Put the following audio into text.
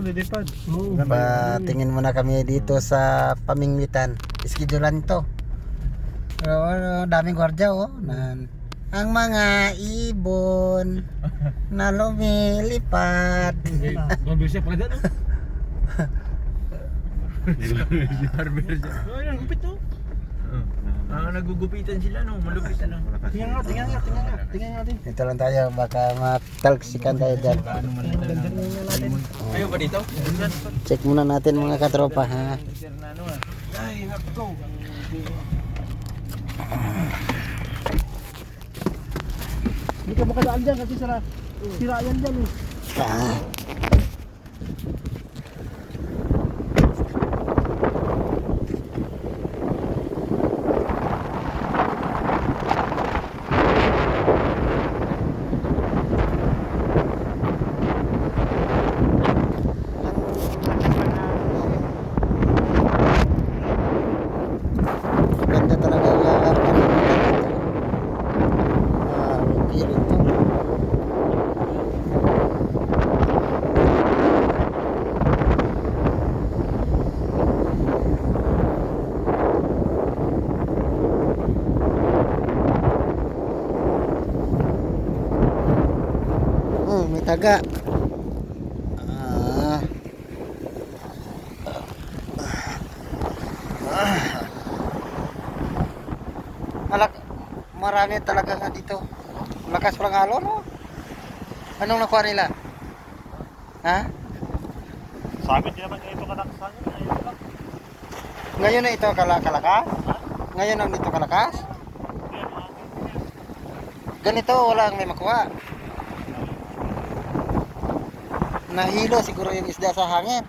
Lilipad. Tingin muna kami dito sa pamingwitan. Iskidulan to. Pero daming gwardiya oh. Ang mga ibon na lumilipad. Doon siya pala dyan, no? Barber siya. Ay, ang gupit, no? Nagugupitan sila, no? Malupitan, no? Tingnan nga din. Dito lang tayo, baka matalksikan tayo dyan. Ayaw ba dito? Check muna natin mga katropa ha. Ay, nako. Hindi ka makadaan dyan kasi sira yan dyan eh. Ah. Ganda talaga okay rin to. May taga. Marami talaga nga dito. Lakas parang alon, no? Anong nakuha nila? Ha? Sabi din naman ito kalaksan. Ngayon na ito kalakas? Ngayon ang dito kalakas? Ganito, walang may makuha. Nahilo siguro yung isda sa hangin.